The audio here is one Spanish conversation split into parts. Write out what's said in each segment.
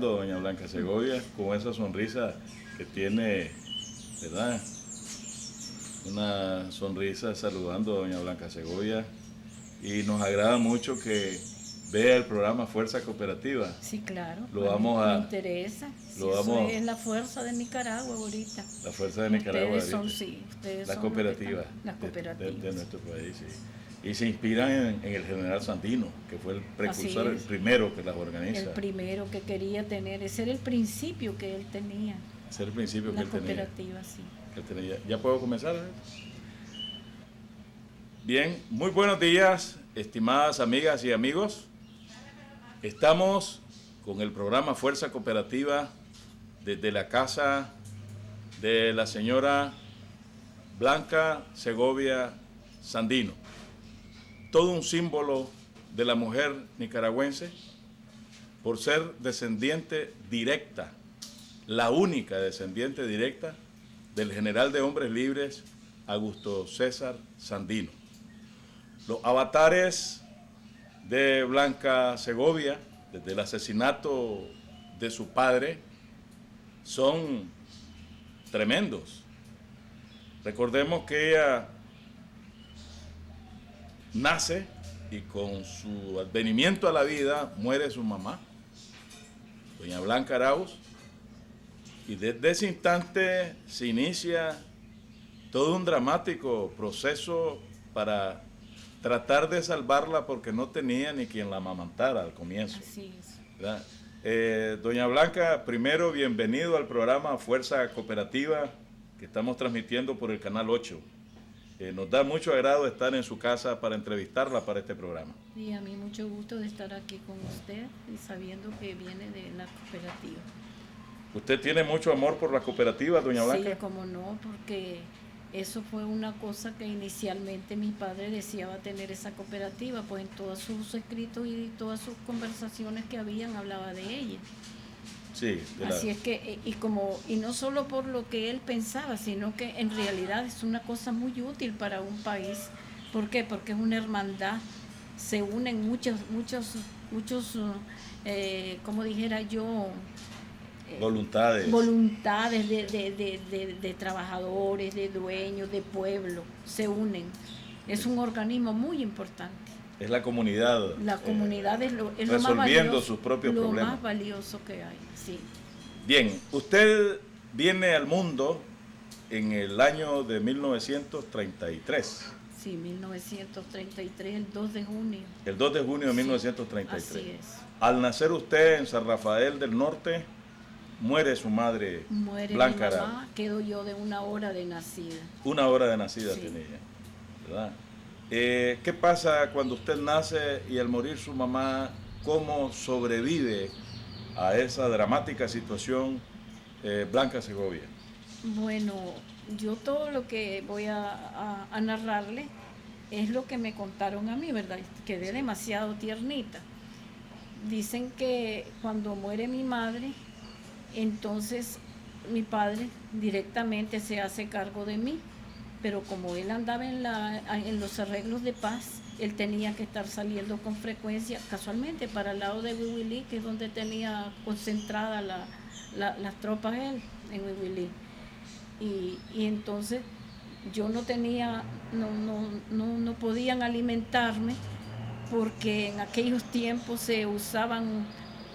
Doña Blanca Segovia, con esa sonrisa que tiene, ¿verdad? Una sonrisa saludando a Doña Blanca Segovia, y nos agrada mucho que vea el programa Fuerza Cooperativa. Sí, claro. Me interesa. Eso es la fuerza de Nicaragua ahorita. La fuerza de Nicaragua. Ustedes son, sí, ustedes las son cooperativas, de nuestro país, sí. Y se inspiran en el general Sandino, que fue el precursor, el primero que las organiza. El primero que quería tener, ese era el principio que él tenía. Ese era el principio que él tenía. La cooperativa, sí. Que él tenía. ¿Ya puedo comenzar? Bien, muy buenos días, estimadas amigas y amigos. Estamos con el programa Fuerza Cooperativa desde la casa de la señora Blanca Segovia Sandino. Todo un símbolo de la mujer nicaragüense por ser descendiente directa, la única descendiente directa del general de hombres libres Augusto César Sandino. Los avatares de Blanca Segovia, desde el asesinato de su padre, son tremendos. Recordemos que ella nace y con su advenimiento a la vida muere su mamá, doña Blanca Arauz, y desde ese instante se inicia todo un dramático proceso para tratar de salvarla, porque no tenía ni quien la amamantara al comienzo. Así es. Doña Blanca, primero bienvenido al programa Fuerza Cooperativa que estamos transmitiendo por el Canal 8. Nos da mucho agrado estar en su casa para entrevistarla para este programa. Y a mí mucho gusto de estar aquí con usted y sabiendo que viene de la cooperativa. ¿Usted tiene mucho amor por la cooperativa, doña Blanca? Sí, como no, porque eso fue una cosa que inicialmente mi padre deseaba tener, esa cooperativa, pues en todos sus escritos y todas sus conversaciones que habían hablaba de ella. Sí, así es que, y no solo por lo que él pensaba, sino que en realidad es una cosa muy útil para un país. ¿Por qué? Porque es una hermandad, se unen muchos, como dijera yo, voluntades de trabajadores, de dueños, de pueblo, se unen. Es un organismo muy importante. Es la comunidad. La comunidad es lo más valioso, sus propios problemas. Lo más valioso que hay, sí. Bien, usted viene al mundo en el año de 1933. Sí, 1933, el 2 de junio. El 2 de junio de 1933. Así es. Al nacer usted en San Rafael del Norte, muere su madre, Blanca Arauz. Mi mamá, quedo yo de 1 hora de nacida. 1 hora de nacida sí. Tenía ella, ¿verdad? ¿Qué pasa cuando usted nace y al morir su mamá, cómo sobrevive a esa dramática situación Blanca Segovia? Bueno, yo todo lo que voy a narrarle es lo que me contaron a mí, ¿verdad? Quedé demasiado tiernita. Dicen que cuando muere mi madre, entonces mi padre directamente se hace cargo de mí, pero como él andaba en los arreglos de paz, él tenía que estar saliendo con frecuencia, casualmente para el lado de Huihuilí, que es donde tenía concentradas las tropas él, en Huihuilí. Y entonces yo no tenía, no podían alimentarme, porque en aquellos tiempos se usaban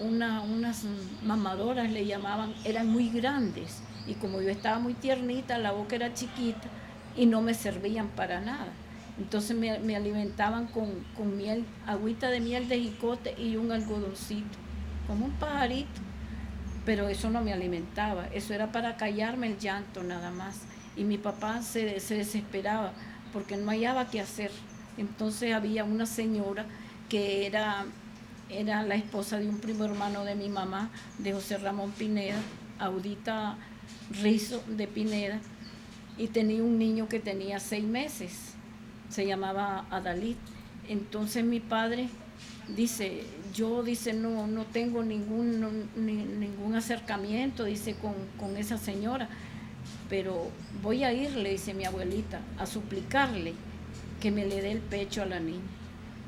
unas mamadoras, le llamaban, eran muy grandes, y como yo estaba muy tiernita, la boca era chiquita y no me servían para nada. Entonces me alimentaban con miel, agüita de miel de jicote y un algodoncito, como un pajarito, pero eso no me alimentaba, eso era para callarme el llanto nada más. Y mi papá se desesperaba porque no hallaba qué hacer. Entonces había una señora que era la esposa de un primo hermano de mi mamá, de José Ramón Pineda, Audita Rizo de Pineda, y tenía un niño que tenía 6 meses, se llamaba Adalid. Entonces mi padre dice, no tengo ningún acercamiento, dice, con esa señora, pero voy a irle, dice mi abuelita, a suplicarle que me le dé el pecho a la niña.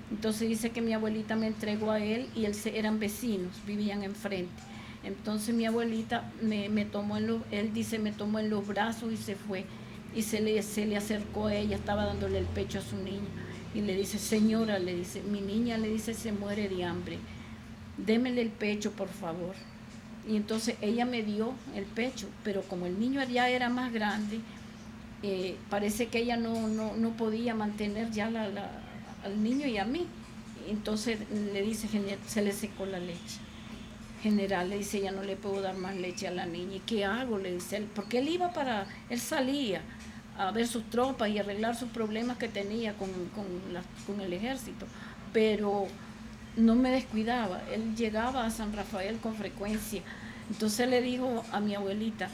Entonces dice que mi abuelita me entregó a él y él eran vecinos, vivían enfrente. Entonces mi abuelita me tomó él dice, me tomó en los brazos y se fue. Y se le acercó a ella, estaba dándole el pecho a su niña. Y le dice, señora, le dice, mi niña, le dice, se muere de hambre. Démele el pecho, por favor. Y entonces ella me dio el pecho, pero como el niño ya era más grande, parece que ella no podía mantener ya al niño y a mí. Entonces le dice, se le secó la leche. General, le dice, ya no le puedo dar más leche a la niña. ¿Y qué hago? Le dice él, porque él salía a ver sus tropas y arreglar sus problemas que tenía con el ejército, pero no me descuidaba. Él llegaba a San Rafael con frecuencia. Entonces le dijo a mi abuelita,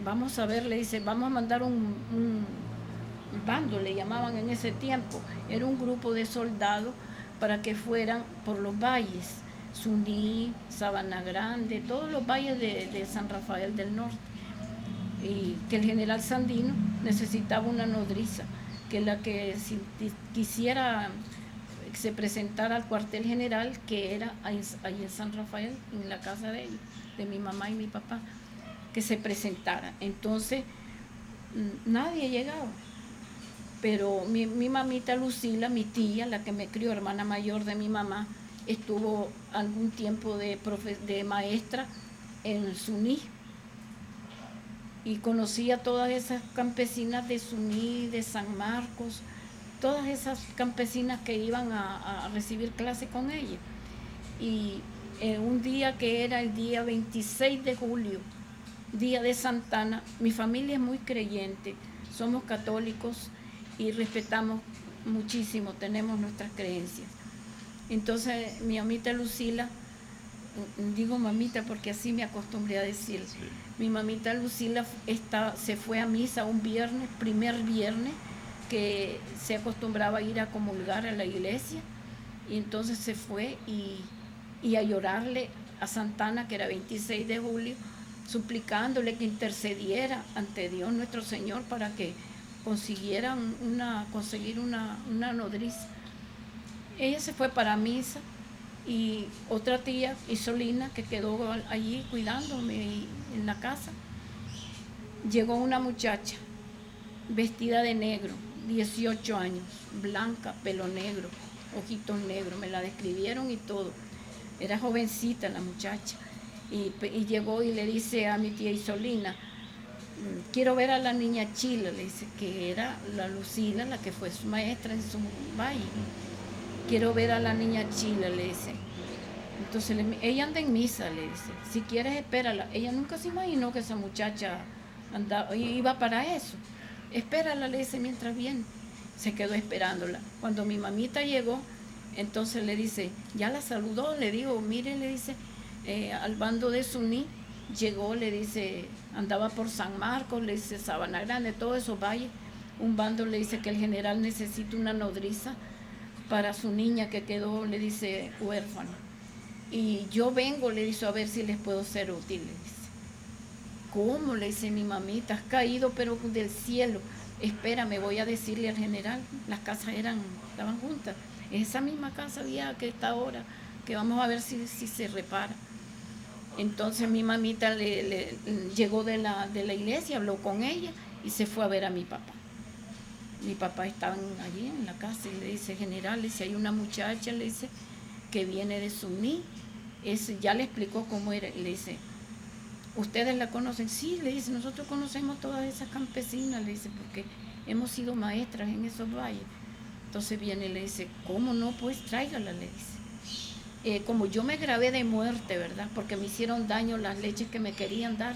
vamos a ver, le dice, vamos a mandar un bando, le llamaban en ese tiempo, era un grupo de soldados para que fueran por los valles, Suní, Sabana Grande, todos los valles de San Rafael del Norte, y que el general Sandino necesitaba una nodriza, que la que si quisiera se presentara al cuartel general, que era ahí en San Rafael, en la casa de ellos, de mi mamá y mi papá, que se presentara. Entonces nadie llegaba, pero mi mamita Lucila, mi tía, la que me crió, hermana mayor de mi mamá, estuvo algún tiempo de maestra en Suní y conocía a todas esas campesinas de Suní, de San Marcos, todas esas campesinas que iban a recibir clase con ella. Y un día que era el día 26 de julio, día de Santana, mi familia es muy creyente, somos católicos y respetamos muchísimo, tenemos nuestras creencias. Entonces mi mamita Lucila, digo mamita porque así me acostumbré a decir, sí. Mi mamita Lucila se fue a misa un viernes, primer viernes, que se acostumbraba a ir a comulgar a la iglesia, y entonces se fue y a llorarle a Santana, que era 26 de julio, suplicándole que intercediera ante Dios nuestro Señor para que consiguieran conseguir una nodriza. Ella se fue para misa y otra tía, Isolina, que quedó allí cuidándome en la casa, llegó una muchacha vestida de negro, 18 años, blanca, pelo negro, ojitos negros, me la describieron y todo. Era jovencita la muchacha. Y llegó y le dice a mi tía Isolina, quiero ver a la niña Chila, le dice, que era la Lucila, la que fue su maestra en su valle. Quiero ver a la niña Chila, le dice. Entonces ella anda en misa, le dice, si quieres espérala. Ella nunca se imaginó que esa muchacha iba para eso. Espérala, le dice, mientras viene. Se quedó esperándola. Cuando mi mamita llegó, entonces le dice, ya la saludó, le digo, mire, le dice, al bando de Suní, llegó, le dice, andaba por San Marcos, le dice, Sabana Grande, todos esos valles. Un bando le dice que el general necesita una nodriza para su niña que quedó, le dice, huérfana. Y yo vengo, le dice, a ver si les puedo ser útil, le dice. ¿Cómo? Le dice mi mamita, has caído pero del cielo. Espérame, voy a decirle al general, las casas estaban juntas. Esa misma casa había que está ahora, que vamos a ver si se repara. Entonces mi mamita llegó de la iglesia, habló con ella y se fue a ver a mi papá. Mi papá estaba allí en la casa y le dice, general, le dice, hay una muchacha, le dice, que viene de Suní. Ya le explicó cómo era, le dice, ¿ustedes la conocen? Sí, le dice, nosotros conocemos todas esas campesinas, le dice, porque hemos sido maestras en esos valles. Entonces viene y le dice, ¿cómo no? Pues tráigala, le dice. Como yo me grabé de muerte, ¿verdad? Porque me hicieron daño las leches que me querían dar,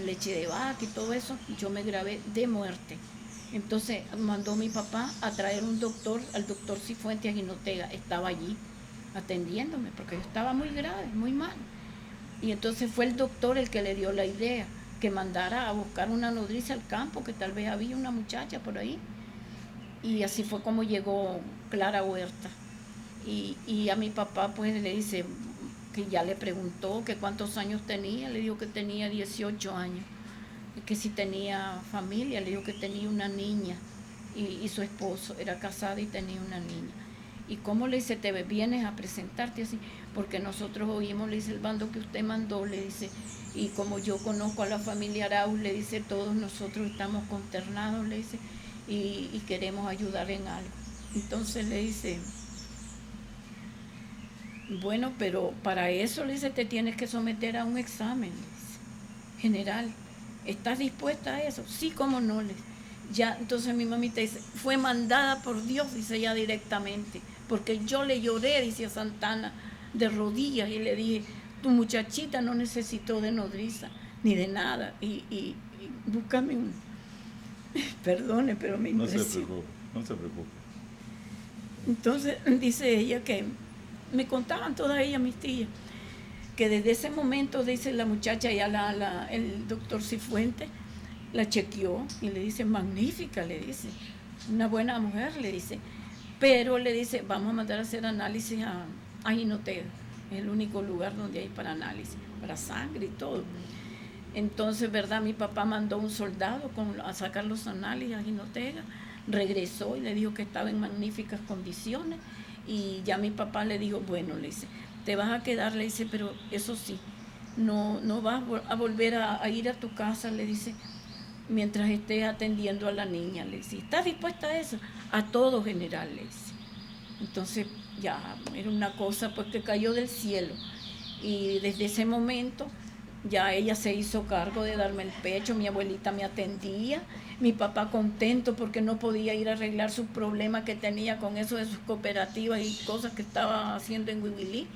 leche de vaca y todo eso, yo me grabé de muerte. Entonces mandó mi papá a traer un doctor, al doctor Cifuentes Aguinotega, estaba allí atendiéndome, porque yo estaba muy grave, muy mal. Y entonces fue el doctor el que le dio la idea, que mandara a buscar una nodriza al campo, que tal vez había una muchacha por ahí. Y así fue como llegó Clara Huerta. Y a mi papá pues le dice, que ya le preguntó que cuántos años tenía, le dijo que tenía 18 años, que si tenía familia, le dijo que tenía una niña, y su esposo era casado y tenía una niña. ¿y cómo le dice te vienes a presentarte así? Porque nosotros oímos, le dice, el bando que usted mandó, le dice, y como yo conozco a la familia Arauz, le dice, todos nosotros estamos consternados, le dice, y queremos ayudar en algo. Entonces le dice, bueno, pero para eso, le dice, te tienes que someter a un examen, le dice, general. ¿Estás dispuesta a eso? Sí, cómo no, le dice. Ya, entonces mi mamita dice, fue mandada por Dios, dice ella directamente, porque yo le lloré, dice a Santana, de rodillas, y le dije, tu muchachita no necesitó de nodriza, ni de nada, y búscame un... Perdone, pero me impresionó. No se preocupe. Entonces dice ella que, me contaban todas ellas, mis tías, que desde ese momento, dice la muchacha, ya el doctor Cifuentes la chequeó y le dice, magnífica, le dice, una buena mujer, le dice, pero le dice, vamos a mandar a hacer análisis a Jinotega, es el único lugar donde hay para análisis, para sangre y todo. Entonces, ¿verdad? Mi papá mandó un soldado a sacar los análisis a Jinotega, regresó y le dijo que estaba en magníficas condiciones, y ya mi papá le dijo, bueno, le dice, te vas a quedar, le dice, pero eso sí, no vas a volver a ir a tu casa, le dice, mientras estés atendiendo a la niña, le dice, ¿estás dispuesta a eso? A todo, general, le dice. Entonces ya era una cosa pues que cayó del cielo, y desde ese momento ya ella se hizo cargo de darme el pecho, mi abuelita me atendía, mi papá contento porque no podía ir a arreglar sus problemas que tenía con eso de sus cooperativas y cosas que estaba haciendo en Huihuilí,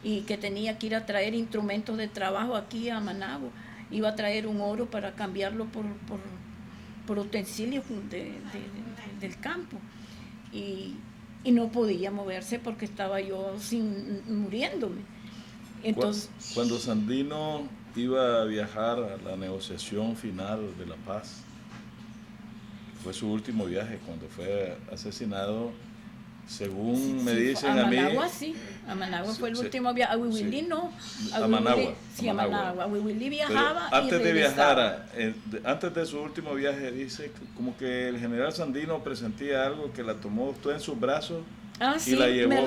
y que tenía que ir a traer instrumentos de trabajo aquí a Managua. Iba a traer un oro para cambiarlo por utensilios del campo, y no podía moverse porque estaba yo muriéndome. Entonces, cuando Sandino iba a viajar a la negociación final de la paz, fue su último viaje cuando fue asesinado, según me dicen a mí. Managua sí, a Managua fue el último viaje, a Huihuilí no. A Managua. Sí, a Managua. A Huihuilí viajaba. Pero antes y de viajar, antes de su último viaje, dice como que el general Sandino presentía algo, que la tomó usted en sus brazos y la llevó. Me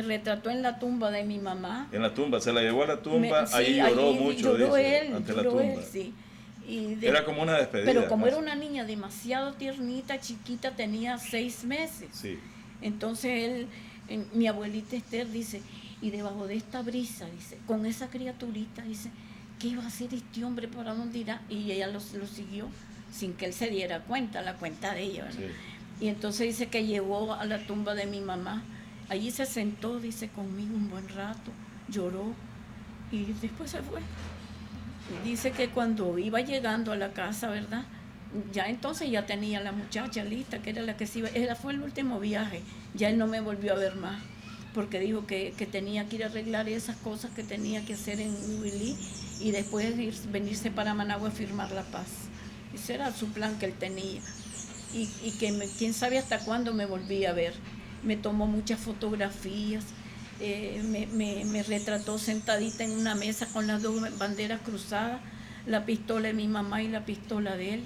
retrató en la tumba de mi mamá. En la tumba, se la llevó a la tumba, ahí lloró mucho, dice, ante la tumba. Sí. Era como una despedida. Pero como era una niña demasiado tiernita, chiquita, tenía 6 meses. Sí. Entonces mi abuelita Esther dice, y debajo de esta brisa, dice, con esa criaturita, dice, ¿qué iba a hacer este hombre? ¿Para dónde irá? Y ella lo siguió sin que él se diera cuenta, la cuenta de ella, ¿verdad? Sí. Y entonces dice que llegó a la tumba de mi mamá, allí se sentó, dice, conmigo un buen rato, lloró, y después se fue. Dice que cuando iba llegando a la casa, ¿verdad? Ya entonces ya tenía la muchacha lista, que era la que se iba. Fue el último viaje. Ya él no me volvió a ver más, porque dijo que tenía que ir a arreglar esas cosas que tenía que hacer en Huihuilí, y después venirse para Managua a firmar la paz. Ese era su plan que él tenía. Y que quién sabe hasta cuándo me volví a ver. Me tomó muchas fotografías. Me retrató sentadita en una mesa con las 2 banderas cruzadas, la pistola de mi mamá y la pistola de él.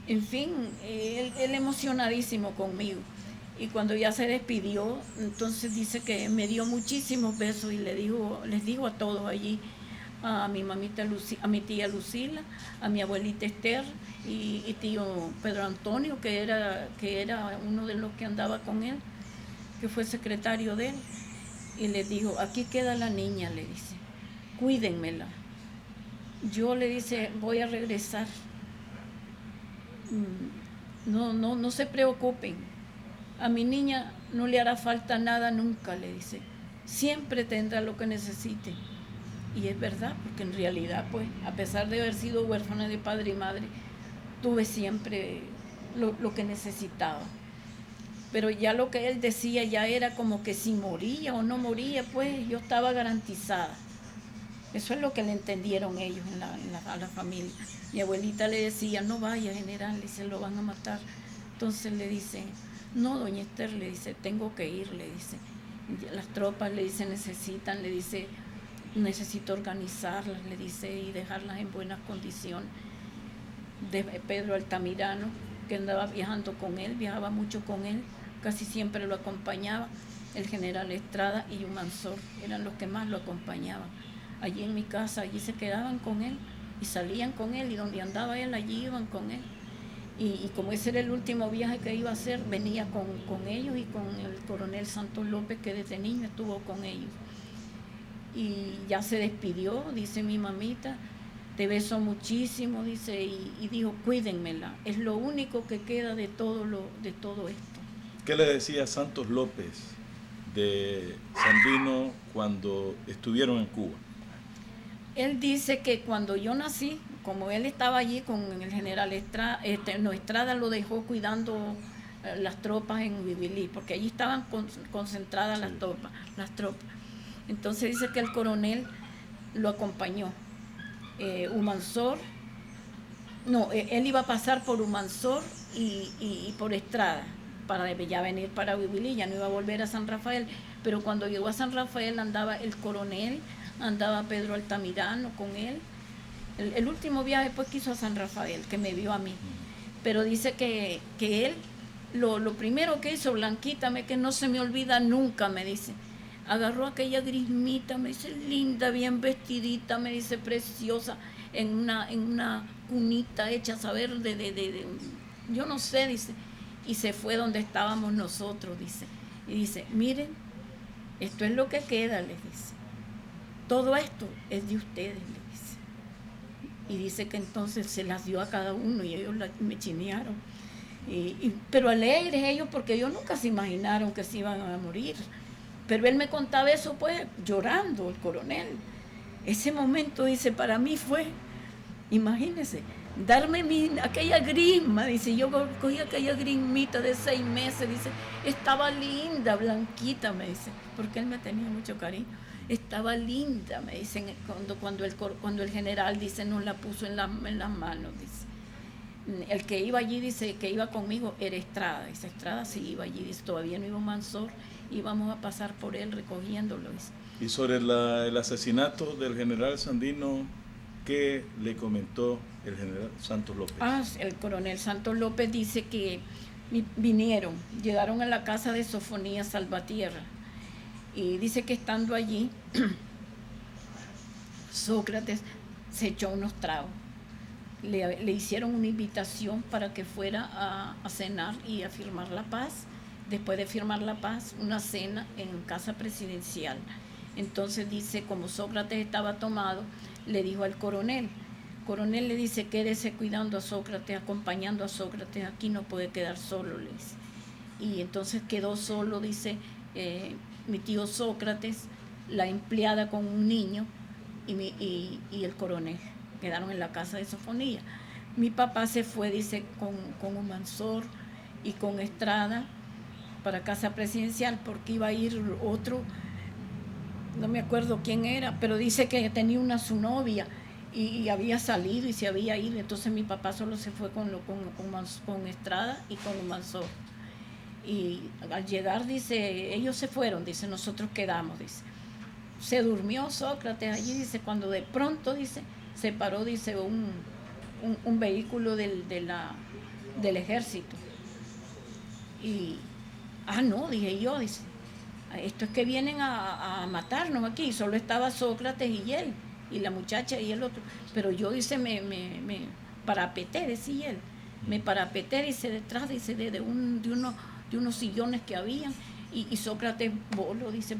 En fin, él emocionadísimo conmigo. Y cuando ya se despidió, entonces dice que me dio muchísimos besos y les digo a todos allí, a mi mamita a mi tía Lucila, a mi abuelita Esther y tío Pedro Antonio, que era uno de los que andaba con él, que fue secretario de él. Y le dijo, aquí queda la niña, le dice, cuídenmela. Yo, le dice, voy a regresar. No se preocupen. A mi niña no le hará falta nada nunca, le dice. Siempre tendrá lo que necesite. Y es verdad, porque en realidad, pues, a pesar de haber sido huérfana de padre y madre, tuve siempre lo que necesitaba. Pero ya lo que él decía ya era como que si moría o no moría, pues yo estaba garantizada. Eso es lo que le entendieron ellos a la familia. Mi abuelita le decía, no vaya, general, le dice, lo van a matar. Entonces le dice, no, doña Esther, le dice, tengo que ir, le dice. Las tropas, le dice, necesitan, le dice, necesito organizarlas, le dice, y dejarlas en buenas condiciones. De Pedro Altamirano, que andaba viajando con él, viajaba mucho con él, casi siempre lo acompañaba. El general Estrada y Humansor eran los que más lo acompañaban. Allí en mi casa, allí se quedaban con él y salían con él, y donde andaba él, allí iban con él. Y como ese era el último viaje que iba a hacer, venía con ellos y con el coronel Santos López, que desde niño estuvo con ellos. Y ya se despidió, dice mi mamita, te beso muchísimo, dice, y dijo, cuídenmela, es lo único que queda de todo esto. ¿Qué le decía Santos López de Sandino cuando estuvieron en Cuba? Él dice que cuando yo nací, como él estaba allí con el general Estrada, Estrada lo dejó cuidando las tropas en Huibilí, porque allí estaban concentradas las tropas. Entonces dice que el coronel lo acompañó. Humansor, no, él iba a pasar por Humansor y por Estrada, para ya venir para Huibilí, ya no iba a volver a San Rafael, pero cuando llegó a San Rafael andaba el coronel, andaba Pedro Altamirano con él. El último viaje pues que hizo a San Rafael, que me vio a mí, pero dice que él, lo primero que hizo, Blanquita, que no se me olvida nunca, me dice, agarró aquella grismita, me dice, linda, bien vestidita, me dice, preciosa, en una cunita hecha, saber, yo no sé, dice, y se fue donde estábamos nosotros, dice, y dice, miren, esto es lo que queda, les dice, todo esto es de ustedes, les dice, y dice que entonces se las dio a cada uno y ellos me chinearon, pero alegres ellos, porque ellos nunca se imaginaron que se iban a morir. Pero él me contaba eso pues llorando, el coronel. Ese momento, dice, para mí fue, imagínense, darme aquella grisma, dice, yo cogí aquella grismita de 6 meses, dice, estaba linda, Blanquita, me dice, porque él me tenía mucho cariño, estaba linda, me dicen, cuando el general, dice, nos la puso en las manos, dice. El que iba allí, dice, que iba conmigo, era Estrada, dice, Estrada sí iba allí, dice, todavía no iba Humansor, íbamos a pasar por él recogiéndolo. Dice. Y sobre el asesinato del general Sandino, ¿qué le comentó el general Santos López? El coronel Santos López dice que llegaron a la casa de Sofonías Salvatierra, y dice que estando allí, Sócrates se echó unos tragos. Le hicieron una invitación para que fuera a cenar y a firmar la paz. Después de firmar la paz, una cena en casa presidencial. Entonces dice, como Sócrates estaba tomado, le dijo al coronel le dice, quédese cuidando a Sócrates, acompañando a Sócrates, aquí no puede quedar solo, le dice. Y entonces quedó solo, dice, mi tío Sócrates, la empleada con un niño y el coronel. Quedaron en la casa de Sofonía. Mi papá se fue, dice, con Humansor y con Estrada para casa presidencial, porque iba a ir otro, no me acuerdo quién era, pero dice que tenía su novia y había salido y se había ido. Entonces mi papá solo se fue con Estrada y con Humansor. Y al llegar, dice, ellos se fueron, dice, nosotros quedamos, dice. Se durmió Sócrates allí, dice, cuando de pronto, dice, se paró, dice, un vehículo del ejército. Y, no, dije yo, dice, esto es que vienen a matarnos aquí. Solo estaba Sócrates y él, y la muchacha y el otro. Pero yo, dice, me parapeté, decía él. Me parapeté, dice, detrás, dice, de unos sillones que habían. Y Sócrates voló, dice,